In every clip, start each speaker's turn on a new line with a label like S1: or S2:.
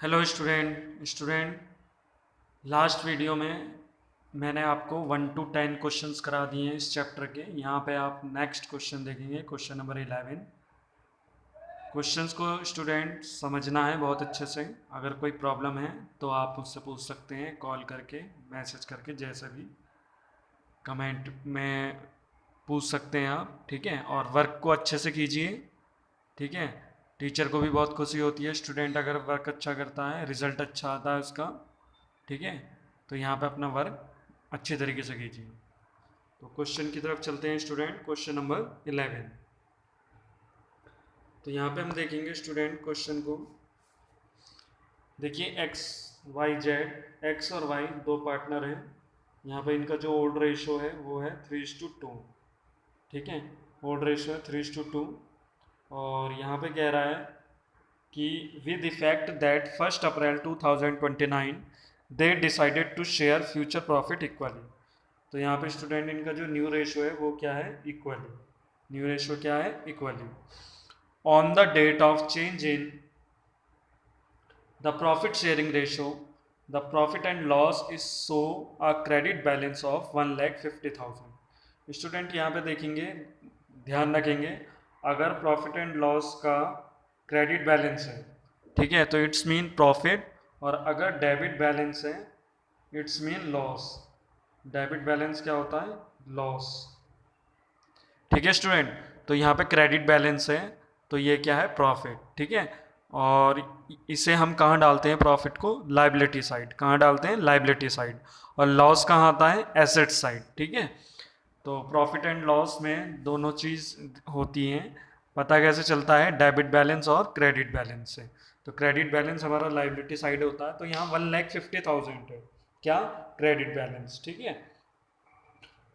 S1: Hello student last video में मैंने आपको 1 to 10 क्वेश्चंस करा दिए हैं इस चैप्टर के। यहाँ पे आप नेक्स्ट क्वेश्चन देखेंगे, क्वेश्चन नंबर 11। क्वेश्चंस को स्टूडेंट समझना है बहुत अच्छे से। अगर कोई प्रॉब्लम है तो आप मुझसे पूछ सकते हैं, कॉल करके, मैसेज करके, जैसे भी कमेंट में पूछ सकते हैं आप। ठीक है, और वर्क को अच्छे से कीजिए। ठीक है, टीचर को भी बहुत खुशी होती है स्टूडेंट अगर वर्क अच्छा करता है, रिजल्ट अच्छा आता है उसका। ठीक है, तो यहाँ पे अपना वर्क अच्छे तरीके से कीजिए। तो क्वेश्चन की तरफ चलते हैं स्टूडेंट, क्वेश्चन नंबर 11। तो यहाँ पे हम देखेंगे स्टूडेंट क्वेश्चन को। देखिए एक्स वाई जेड, एक्स और वाई दो पार्टनर हैं। यहाँ पे इनका जो ओल्ड रेशो है वो है 3:2। ठीक है, ओल्ड रेशो है 3:2। और यहाँ पे कह रहा है कि with effect that 1 April 2029 they decided to share future profit equally. तो यहाँ पे स्टूडेंट इनका जो न्यू रेशो है वो क्या है, इक्वली। न्यू रेशो क्या है, equally. On the date of change in the profit sharing ratio the profit and loss is so a credit balance of 1,50,000। Student यहाँ पे देखेंगे, ध्यान रखेंगे, अगर प्रॉफिट एंड लॉस का क्रेडिट बैलेंस है, ठीक है, तो इट्स मीन प्रॉफिट। और अगर डेबिट बैलेंस है it's mean loss. Debit balance क्या होता है, लॉस। ठीक है स्टूडेंट, तो यहाँ पे क्रेडिट बैलेंस है तो ये क्या है, प्रॉफिट। ठीक है, और इसे हम कहाँ डालते हैं, प्रॉफिट को लाइबिलिटी साइड। कहाँ डालते हैं, लाइबिलिटी साइड। और लॉस कहाँ आता है, एसेट साइड। ठीक है, तो प्रॉफिट एंड लॉस में दोनों चीज़ होती हैं। पता कैसे चलता है, डेबिट बैलेंस और क्रेडिट बैलेंस से। तो क्रेडिट बैलेंस हमारा लाइबिलिटी साइड होता है, तो यहाँ 1,50,000 है क्या, क्रेडिट बैलेंस। ठीक है,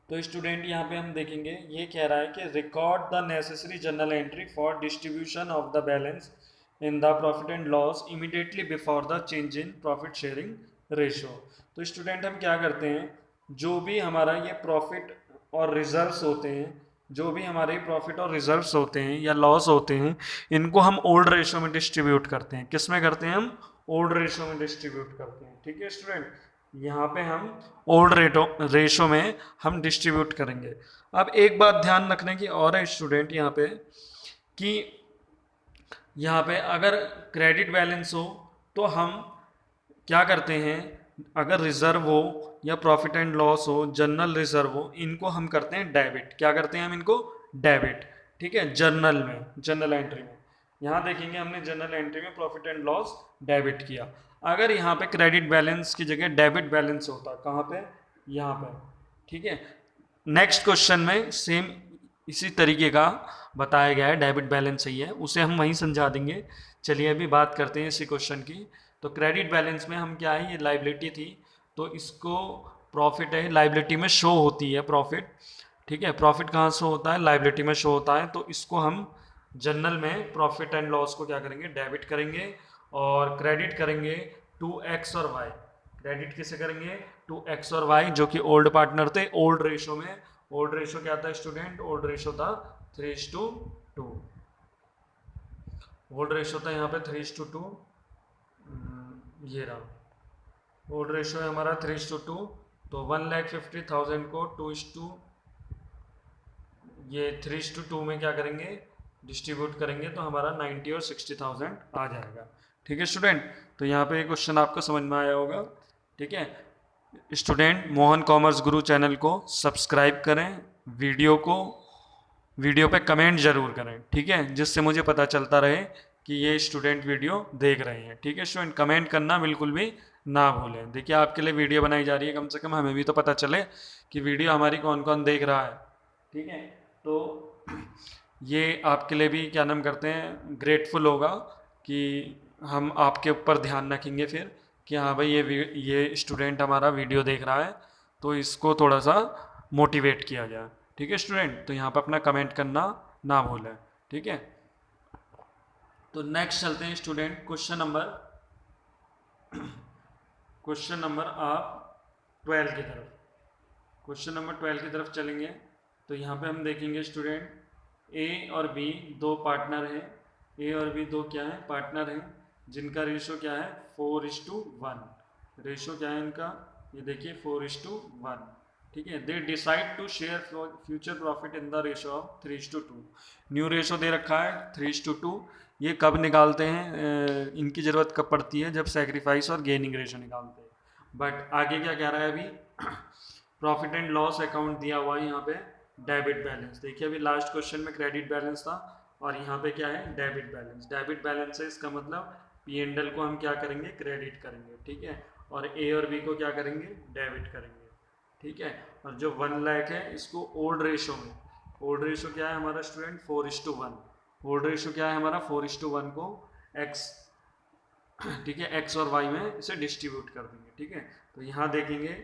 S1: तो स्टूडेंट यहाँ पे हम देखेंगे, ये कह रहा है कि record the necessary journal entry for distribution of the balance in the profit and loss immediately before the change in profit sharing ratio. तो स्टूडेंट हम क्या करते हैं, जो भी हमारा ये प्रॉफिट और रिजर्व्स होते हैं, जो भी हमारे प्रॉफिट और रिजर्व्स होते हैं या लॉस होते हैं, इनको हम ओल्ड रेशो में डिस्ट्रीब्यूट करते हैं। किस में करते हैं, हम ओल्ड रेशो में डिस्ट्रीब्यूट करते हैं। ठीक है स्टूडेंट, यहाँ पे हम ओल्ड रेशो में हम डिस्ट्रीब्यूट करेंगे। अब एक बात ध्यान रखने की और है स्टूडेंट यहाँ पे, कि यहाँ पे अगर क्रेडिट बैलेंस हो तो हम क्या करते हैं, अगर रिजर्व हो या प्रॉफिट एंड लॉस हो, जर्नल रिजर्व हो, इनको हम करते हैं डेबिट। क्या करते हैं हम इनको, डेबिट। ठीक है, जर्नल में, जर्नल एंट्री में। यहाँ देखेंगे हमने जर्नल एंट्री में प्रॉफिट एंड लॉस डेबिट किया। अगर यहाँ पे क्रेडिट बैलेंस की जगह डेबिट बैलेंस होता, कहाँ पे, यहाँ पे। ठीक है, नेक्स्ट क्वेश्चन में सेम इसी तरीके का बताया गया है, डेबिट बैलेंस सही है, उसे हम वहीं समझा देंगे। चलिए अभी बात करते हैं इसी क्वेश्चन की। तो क्रेडिट बैलेंस में हम क्या है, ये लाइबिलिटी थी तो इसको प्रॉफिट है, लाइबिलिटी में शो होती है प्रॉफिट। ठीक है, प्रॉफिट कहाँ शो होता है, लाइबिलिटी में शो होता है, तो इसको हम जर्नल में प्रॉफिट एंड लॉस को क्या करेंगे, डेबिट करेंगे। और क्रेडिट करेंगे टू एक्स और वाई। क्रेडिट किसे करेंगे, टू एक्स और वाई, जो कि ओल्ड पार्टनर थे ओल्ड रेशो में। ओल्ड रेशो क्या था स्टूडेंट, ओल्ड रेशो था 3:2। ओल्ड रेशो था यहाँ पे 3:2। ये रहा ओल्ड रेशो है हमारा 3:2। तो 1,50,000 को 2:, ये 3:2 में क्या करेंगे, डिस्ट्रीब्यूट करेंगे, तो हमारा 90 और 60,000 आ जाएगा। ठीक है स्टूडेंट, तो यहाँ पे ये क्वेश्चन आपको समझ में आया होगा। ठीक है स्टूडेंट, मोहन कॉमर्स गुरु चैनल को सब्सक्राइब करें, वीडियो को, वीडियो पे कमेंट जरूर करें। ठीक है, जिससे मुझे पता चलता रहे कि ये स्टूडेंट वीडियो देख रहे हैं। ठीक है स्टूडेंट, कमेंट करना बिल्कुल भी ना भूलें। देखिए आपके लिए वीडियो बनाई जा रही है, कम से कम हमें भी तो पता चले कि वीडियो हमारी कौन कौन देख रहा है। ठीक है, तो ये आपके लिए भी क्या नाम करते हैं, ग्रेटफुल होगा कि हम आपके ऊपर ध्यान रखेंगे फिर, कि हाँ भाई ये स्टूडेंट हमारा वीडियो देख रहा है, तो इसको थोड़ा सा मोटिवेट किया जाए। ठीक है स्टूडेंट, तो यहाँ पर अपना कमेंट करना ना भूलें। ठीक है, तो नेक्स्ट चलते हैं स्टूडेंट, क्वेश्चन नंबर आप 12 की तरफ। क्वेश्चन नंबर 12 की तरफ चलेंगे। तो यहाँ पे हम देखेंगे स्टूडेंट, ए और बी दो पार्टनर हैं। ए और बी दो क्या हैं, पार्टनर हैं। जिनका रेशो क्या है 4:1। रेशो क्या है इनका, ये देखिए 4:1। ठीक है, they decide to share future profit in the ratio of 3:2। New ratio दे रखा है 3:2। ये कब निकालते हैं, इनकी ज़रूरत कब पड़ती है, जब सेक्रीफाइस और गेनिंग रेशो निकालते हैं। बट आगे क्या कह रहा है अभी, प्रॉफिट एंड लॉस अकाउंट दिया हुआ है यहाँ पे डेबिट बैलेंस। देखिए अभी लास्ट क्वेश्चन में क्रेडिट बैलेंस था और यहाँ पे क्या है डेबिट बैलेंस। डेबिट बैलेंस है, इसका मतलब P&L को हम क्या करेंगे, क्रेडिट करेंगे। ठीक है, और ए और बी को क्या करेंगे, डेबिट करेंगे। ठीक है, और जो 1 लाख है इसको ओल्ड रेशो में, ओल्ड रेशो क्या है हमारा स्टूडेंट 4:1। ओल्ड रेशो क्या है हमारा 4:1 को एक्स, ठीक है, एक्स और वाई में इसे डिस्ट्रीब्यूट कर देंगे। ठीक है, तो यहाँ देखेंगे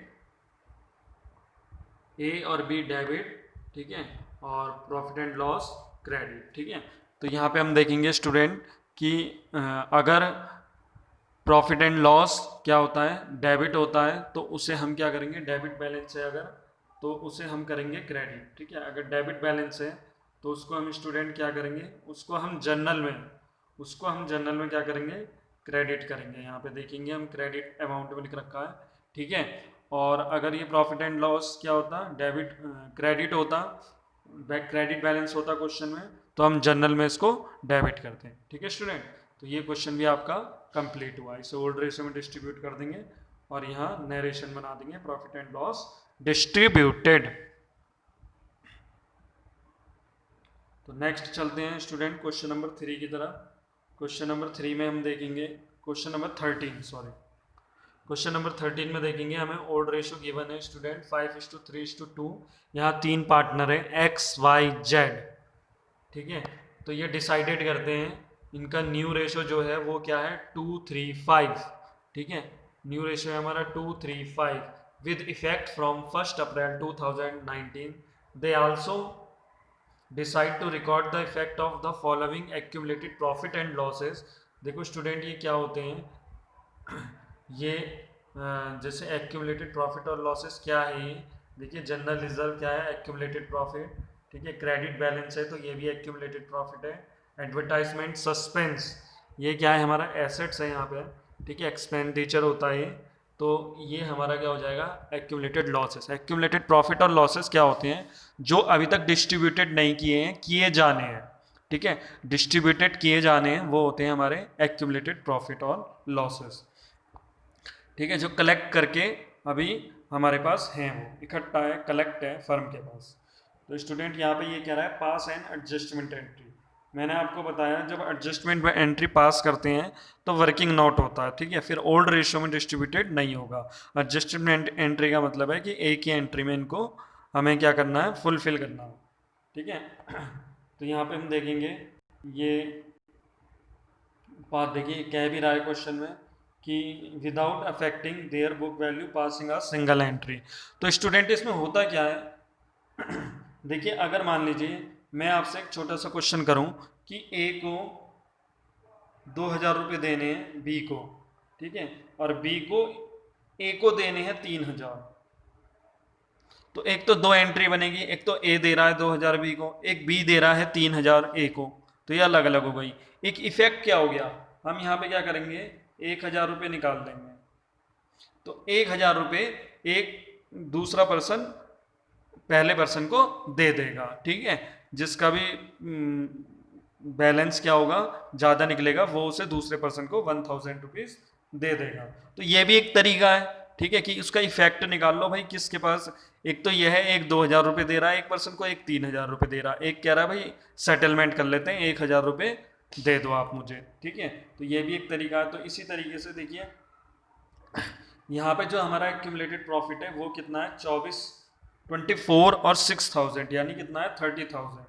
S1: ए और बी डेबिट, ठीक है, और प्रॉफिट एंड लॉस क्रेडिट। ठीक है, तो यहाँ पे हम देखेंगे स्टूडेंट कि अगर प्रॉफिट एंड लॉस क्या होता है, डेबिट होता है, तो उसे हम क्या करेंगे, डेबिट बैलेंस है अगर, तो उसे हम करेंगे क्रेडिट। ठीक है, अगर डेबिट बैलेंस है तो उसको हम स्टूडेंट क्या करेंगे, उसको हम जर्नल में क्या करेंगे, क्रेडिट करेंगे। यहाँ पे देखेंगे हम क्रेडिट अमाउंट में लिख रखा है। ठीक है, और अगर ये प्रॉफिट एंड लॉस क्या होता, डेबिट क्रेडिट होता, क्रेडिट बैलेंस होता क्वेश्चन में, तो हम जर्नल में इसको डेबिट करते हैं। ठीक है स्टूडेंट, तो ये क्वेश्चन भी आपका कंप्लीट हुआ। इसे ओल्ड रेशो में डिस्ट्रीब्यूट कर देंगे और यहाँ नरेशन बना देंगे प्रॉफिट एंड लॉस डिस्ट्रीब्यूटेड। तो नेक्स्ट चलते हैं स्टूडेंट क्वेश्चन नंबर 3 की तरफ। क्वेश्चन नंबर 3 में हम देखेंगे, question number 13 sorry, question number 13 में देखेंगे हमें ओल्ड रेशो गिवन है स्टूडेंट 5:3:2। यहाँ 3 पार्टनर है एक्स वाई जेड। ठीक है, तो ये डिसाइडेड करते हैं, इनका न्यू रेशो जो है वो क्या है 2:3:5। ठीक है, न्यू रेशो है हमारा 2:3:5 with effect from 1 April 2019। They also decide to record the effect of the following accumulated profit and losses. देखो स्टूडेंट ये क्या होते हैं, ये जैसे एक्यूमुलेटेड प्रॉफिट और लॉसेस क्या है, ये देखिए जनरल रिजर्व क्या है, एक्यूमुलेटेड प्रॉफिट। ठीक है, क्रेडिट बैलेंस है तो ये भी एक्यूमुलेटेड प्रॉफिट है। एडवर्टाइजमेंट सस्पेंस ये क्या है हमारा एसेट्स है यहाँ पे। ठीक है, एक्सपेंडिचर होता है, तो ये हमारा क्या हो जाएगा एक्यूमुलेटेड लॉसेस। एक्यूमुलेटेड प्रॉफिट और लॉसेस क्या होते हैं, जो अभी तक डिस्ट्रीब्यूटेड नहीं किए हैं, किए जाने हैं। ठीक है, डिस्ट्रीब्यूटेड किए जाने हैं वो होते हैं हमारे एक्यूमुलेटेड प्रॉफिट और लॉसेस। ठीक है, जो कलेक्ट करके अभी हमारे पास हैं, वो इकट्ठा है, कलेक्ट है फर्म के पास। तो स्टूडेंट यहाँ पे ये कह रहा है पास एंड एडजस्टमेंट एंट्री। मैंने आपको बताया जब एडजस्टमेंट में एंट्री पास करते हैं तो वर्किंग नोट होता है। ठीक है, फिर ओल्ड रेशियो में डिस्ट्रीब्यूटेड नहीं होगा। एडजस्टमेंट एंट्री का मतलब है कि एक ही एंट्री में इनको हमें क्या करना है, फुलफिल करना है। ठीक है, तो यहाँ पे हम देखेंगे ये बात, देखिए कह भी रहा है क्वेश्चन में कि without affecting their book value passing a single entry. तो स्टूडेंट इसमें होता क्या है, देखिए अगर मान लीजिए मैं आपसे एक छोटा सा क्वेश्चन करूं कि ए को 2,000 रुपये देने हैं बी को, ठीक है, और बी को ए को देने हैं 3,000। तो एक तो दो एंट्री बनेगी, एक तो ए दे रहा है 2,000 बी को, एक बी दे रहा है 3,000 ए को, तो ये अलग अलग हो गई। एक इफेक्ट क्या हो गया, हम यहाँ पे क्या करेंगे 1,000 रुपये निकाल देंगे। तो 1,000 रुपये एक दूसरा पर्सन पहले पर्सन को दे देगा। ठीक है, जिसका भी बैलेंस क्या होगा ज़्यादा निकलेगा वो उसे दूसरे पर्सन को 1,000 रुपीज़ दे देगा। तो ये भी एक तरीका है। ठीक है, कि उसका इफेक्ट निकाल लो भाई, किसके पास, एक तो यह है एक 2,000 रुपये दे रहा है एक पर्सन को, एक 3,000 रुपये दे रहा है, एक कह रहा है भाई सेटलमेंट कर लेते हैं 1,000 रुपये दे दो आप मुझे। ठीक है, तो ये भी एक तरीका है। तो इसी तरीके से देखिए यहाँ पे जो हमारा एक्यूमुलेटेड प्रॉफिट है वो कितना है 24 और 6,000 यानी कितना है 30,000।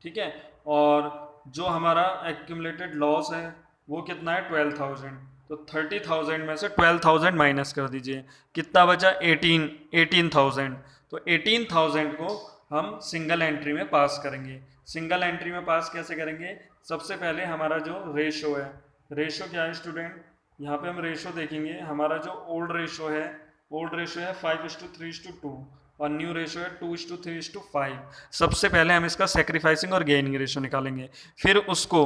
S1: ठीक है, और जो हमारा एक्यूमुलेटेड लॉस है वो कितना है 12,000। तो 30,000 में से 12,000 माइनस कर दीजिए, कितना बचा 18,000। तो 18,000 को हम सिंगल एंट्री में पास करेंगे। सिंगल एंट्री में पास कैसे करेंगे, सबसे पहले हमारा जो रेशो है, रेशो क्या है स्टूडेंट, यहाँ पे हम रेशो देखेंगे। हमारा जो ओल्ड रेशो है 5:3:2 और न्यू रेशो है 2:3:5। सबसे पहले हम इसका सेक्रीफाइसिंग और गेनिंग रेशो निकालेंगे, फिर उसको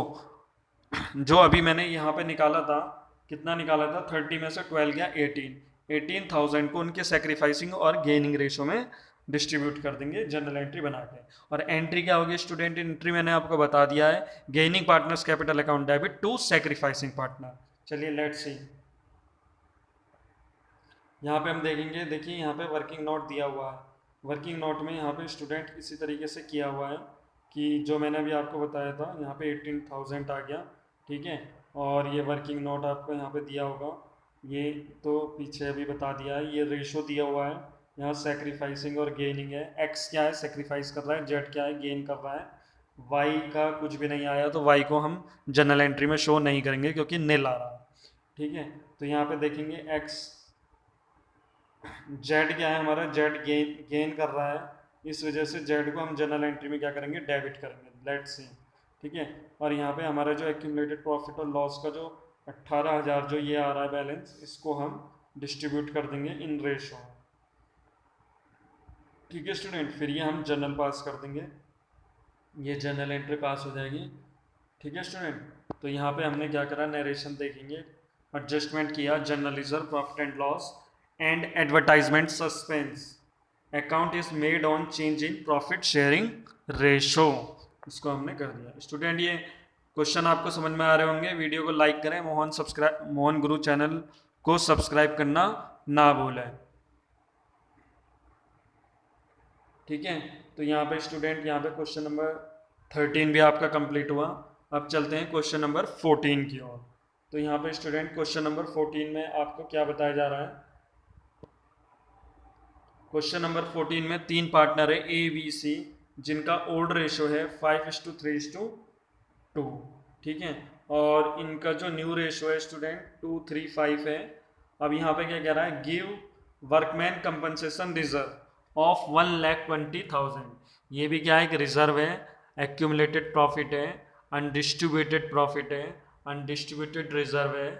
S1: जो अभी मैंने यहाँ पे निकाला था, कितना निकाला था, 30 में से 12 गया 18,000 को उनके सेक्रीफाइसिंग और गेनिंग रेशो में डिस्ट्रीब्यूट कर देंगे जनरल एंट्री बना के। और एंट्री क्या होगी स्टूडेंट, एंट्री मैंने आपको बता दिया है, gaining partners capital account debit to sacrificing partner. चलिए लेट्स सी, यहाँ पे हम देखेंगे, देखिए यहाँ पे वर्किंग नोट दिया हुआ है। वर्किंग नोट में यहाँ पे स्टूडेंट इसी तरीके से किया हुआ है कि जो मैंने अभी आपको बताया था, यहाँ पे 18,000 आ गया, ठीक है। और ये वर्किंग नोट आपको यहाँ पे दिया होगा, ये तो पीछे अभी बता दिया है। ये रेशो दिया हुआ है, यहाँ सेक्रीफाइसिंग और गेनिंग है। एक्स क्या है, सेक्रीफाइस कर रहा है, जेड क्या है, गेन कर रहा है। वाई का कुछ भी नहीं आया तो वाई को हम जनरल एंट्री में शो नहीं करेंगे क्योंकि नील आ रहा है, ठीक है। तो यहाँ पे देखेंगे एक्स, जेड क्या है हमारा, जेड गेन कर रहा है, इस वजह से जेड को हम जनरल एंट्री में क्या करेंगे, डेबिट करेंगे। लेट्स सी, ठीक है। और यहाँ पे हमारा जो एक्यूमुलेटेड प्रॉफिट और लॉस का जो 18,000 जो ये आ रहा है बैलेंस, इसको हम डिस्ट्रीब्यूट कर देंगे इन रेशो, ठीक है स्टूडेंट। फिर ये हम जनरल पास कर देंगे, ये जनरल एंट्री पास हो जाएगी, ठीक है स्टूडेंट। तो यहाँ पे हमने क्या करा, नरेशन देखेंगे, एडजस्टमेंट किया, general reserve, profit and loss and advertisement suspense, account is made on change in profit sharing ratio, इसको हमने कर दिया। स्टूडेंट ये क्वेश्चन आपको समझ में आ रहे होंगे, वीडियो को लाइक करें, मोहन गुरु चैनल को सब्सक्राइब करना ना भूलें, ठीक है। तो यहाँ पे स्टूडेंट, यहाँ पे क्वेश्चन नंबर 13 भी आपका कंप्लीट हुआ। अब चलते हैं क्वेश्चन नंबर 14 की ओर। तो यहाँ पे स्टूडेंट क्वेश्चन नंबर 14 में आपको क्या बताया जा रहा है, क्वेश्चन नंबर 14 में 3 पार्टनर है ए बी सी, जिनका ओल्ड रेशो है 5:3:2, ठीक है। और इनका जो न्यू रेशो है स्टूडेंट 2:3:5 है। अब यहाँ पे क्या कह रहा है, give workman compensation reserve of 1,20,000, ये भी क्या है, एक रिजर्व है, एक्यूमुलेटेड प्रॉफिट है, अनडिस्ट्रीब्यूटेड प्रॉफिट है, अनडिस्ट्रीब्यूटेड रिजर्व है,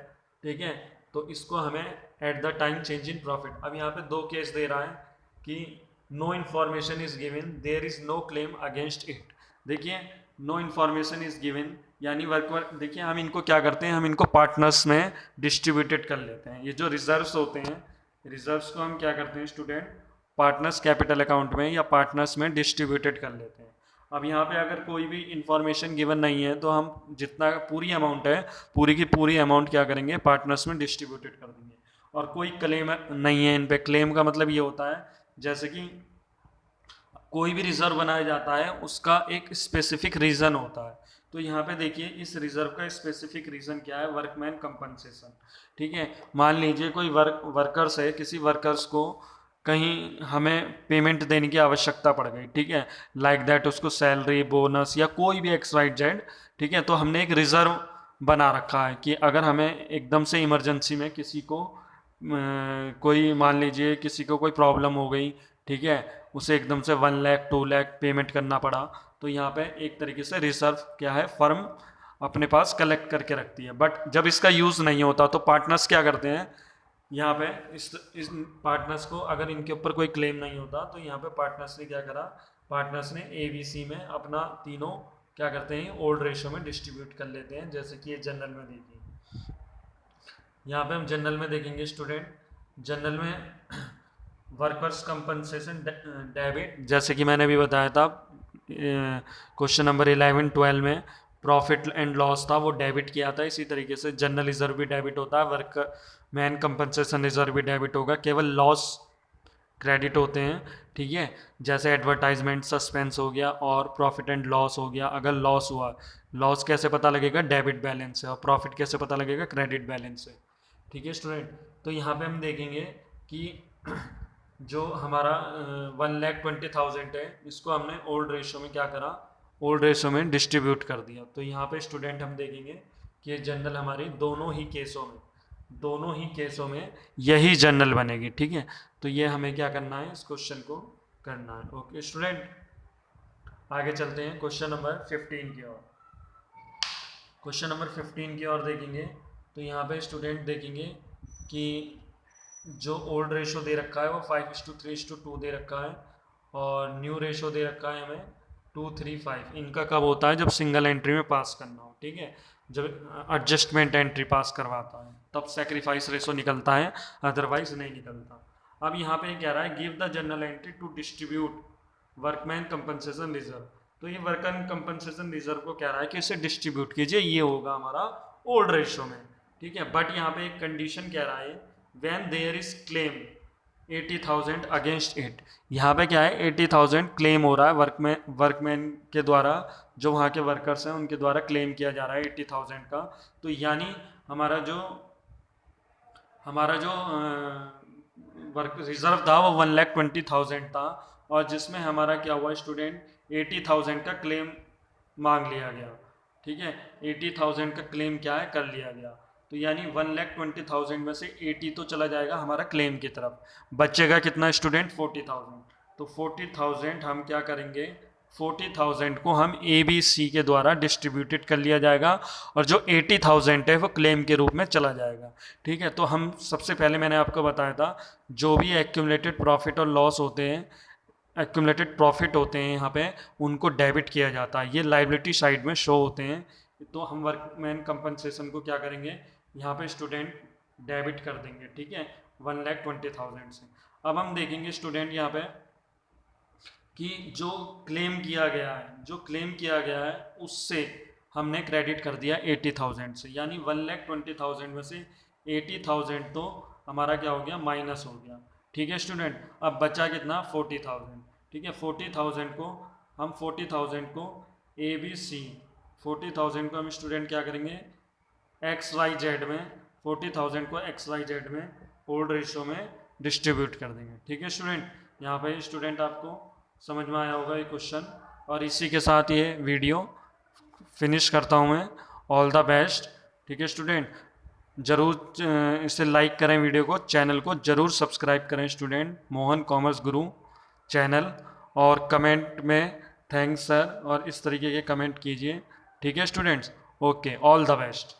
S1: ठीक है। तो इसको हमें at the time change in profit, अब यहाँ पे दो केस दे रहा है कि no information is given, there is no claim against it. देखिए नो इन्फॉर्मेशन इज गिवन यानी वर्क, देखिए हम इनको क्या करते हैं, हम इनको पार्टनर्स में डिस्ट्रीब्यूटेड कर लेते हैं। ये जो रिजर्व्स होते हैं, रिजर्व्स को हम क्या करते हैं स्टूडेंट, पार्टनर्स कैपिटल अकाउंट में या पार्टनर्स में डिस्ट्रीब्यूटेड कर लेते हैं। अब यहाँ पे अगर कोई भी इंफॉर्मेशन गिवन नहीं है तो हम जितना पूरी अमाउंट है, पूरी की पूरी अमाउंट क्या करेंगे, पार्टनर्स में डिस्ट्रीब्यूटेड कर देंगे। और कोई क्लेम नहीं है इन पे, क्लेम का मतलब ये होता है जैसे कि कोई भी रिजर्व बनाया जाता है उसका एक स्पेसिफिक रीज़न होता है। तो यहाँ पे देखिए इस रिजर्व का स्पेसिफिक रीज़न क्या है, वर्कमैन कंपनसेशन, ठीक है। मान लीजिए कोई वर्कर्स है, किसी वर्कर्स को कहीं हमें पेमेंट देने की आवश्यकता पड़ गई, ठीक है, लाइक दैट उसको सैलरी, बोनस या कोई भी एक्स वाई जेड, ठीक है। तो हमने एक रिजर्व बना रखा है कि अगर हमें एकदम से इमरजेंसी में किसी को कोई, मान लीजिए किसी को कोई प्रॉब्लम हो गई, ठीक है, उसे एकदम से 1 लाख 2 लाख पेमेंट करना पड़ा, तो यहाँ पे एक तरीके से रिजर्व क्या है, फर्म अपने पास कलेक्ट करके रखती है। बट जब इसका यूज़ नहीं होता तो पार्टनर्स क्या करते हैं, यहाँ पे इस पार्टनर्स को अगर इनके ऊपर कोई क्लेम नहीं होता तो यहाँ पे पार्टनर्स ने क्या करा, पार्टनर्स ने ए बी सी में अपना तीनों क्या करते हैं, ओल्ड रेशो में डिस्ट्रीब्यूट कर लेते हैं, जैसे कि ये जनरल में देखिए। यहाँ पे हम जनरल में देखेंगे स्टूडेंट, जनरल में वर्कर्स कंपनसेशन डेबिट, जैसे कि मैंने अभी बताया था क्वेश्चन नंबर 11-12 में प्रॉफिट एंड लॉस था, वो डेबिट किया था। इसी तरीके से जनरल रिजर्व भी डेबिट होता है, वर्कर मैन कंपनसेशन रिजर्व भी डेबिट होगा, केवल लॉस क्रेडिट होते हैं, ठीक है। जैसे एडवर्टाइजमेंट सस्पेंस हो गया और प्रॉफिट एंड लॉस हो गया। अगर लॉस हुआ, लॉस कैसे पता लगेगा, डेबिट बैलेंस से, और प्रॉफिट कैसे पता लगेगा, क्रेडिट बैलेंस से, ठीक है स्टूडेंट। तो यहाँ पे हम देखेंगे कि जो हमारा 1,20,000 है, इसको हमने ओल्ड रेशो में क्या करा, ओल्ड रेशो में डिस्ट्रीब्यूट कर दिया। तो यहाँ पे स्टूडेंट हम देखेंगे कि जनरल हमारी दोनों ही केसों में यही जनरल बनेगी, ठीक है। तो ये हमें क्या करना है, इस क्वेश्चन को करना है। ओके स्टूडेंट, आगे चलते हैं क्वेश्चन नंबर 15 की ओर। क्वेश्चन नंबर 15 की ओर देखेंगे तो यहाँ पे स्टूडेंट देखेंगे कि जो ओल्ड रेशो दे रखा है वो 5:3:2 दे रखा है, और न्यू रेशो दे रखा है हमें 2:3:5। इनका कब होता है, जब सिंगल एंट्री में पास करना हो, ठीक है। जब एडजस्टमेंट एंट्री पास करवाता है तब सेक्रीफाइस रेशो निकलता है, अदरवाइज नहीं निकलता। अब यहाँ पे कह रहा है give the journal entry to distribute workman compensation reserve. तो ये वर्कमैन कंपनसेशन रिजर्व को कह रहा है कि इसे डिस्ट्रीब्यूट कीजिए, ये होगा हमारा ओल्ड रेशो में, ठीक है। बट यहाँ पे एक कंडीशन कह रहा है when there is claim 80,000 against it. यहाँ पे क्या है 80,000 क्लेम हो रहा है वर्कमैन के द्वारा, जो वहाँ के वर्कर्स हैं उनके द्वारा क्लेम किया जा रहा है 80,000 का। तो यानी हमारा जो वर्क रिजर्व था वो 1,20,000 था, और जिसमें हमारा क्या हुआ स्टूडेंट 80,000 का क्लेम मांग लिया गया, ठीक है। 80,000 का क्लेम क्या है कर लिया गया, तो यानी 1,20,000 में से 80 तो चला जाएगा हमारा क्लेम की तरफ, बचेगा कितना स्टूडेंट 40,000। तो 40,000 हम क्या करेंगे, 40,000 को हम ABC के द्वारा डिस्ट्रीब्यूटेड कर लिया जाएगा, और जो 80,000 है वो क्लेम के रूप में चला जाएगा, ठीक है। तो हम सबसे पहले मैंने आपको बताया था जो भी एक्यूमुलेटेड प्रॉफिट और लॉस होते हैं, एक्यूमुलेटेड प्रॉफिट होते हैं यहाँ पे, उनको डेबिट किया जाता है, ये लाइबिलिटी साइड में शो होते हैं। तो हम वर्कमैन कंपनसेशन को क्या करेंगे यहाँ पे स्टूडेंट डेबिट कर देंगे, ठीक है, 1,20,000 से। अब हम देखेंगे स्टूडेंट यहाँ पे कि जो क्लेम किया गया है उससे हमने क्रेडिट कर दिया 80,000 से, यानी 1,20,000 में से 80,000 तो हमारा क्या हो गया माइनस हो गया, ठीक है स्टूडेंट। अब बचा कितना 40,000, ठीक है। 40,000 को ABC 40,000 को हम स्टूडेंट क्या करेंगे XYZ में, 40,000 को XYZ में ओल्ड रेशो में डिस्ट्रीब्यूट कर देंगे, ठीक है स्टूडेंट। यहाँ पे स्टूडेंट आपको समझ में आया होगा ये क्वेश्चन, और इसी के साथ ये वीडियो फिनिश करता हूँ मैं। ऑल द बेस्ट, ठीक है स्टूडेंट। ज़रूर इसे लाइक करें वीडियो को, चैनल को ज़रूर सब्सक्राइब करें स्टूडेंट, मोहन कॉमर्स गुरु चैनल, और कमेंट में थैंक्स सर और इस तरीके के कमेंट कीजिए, ठीक है students. Okay, all the best.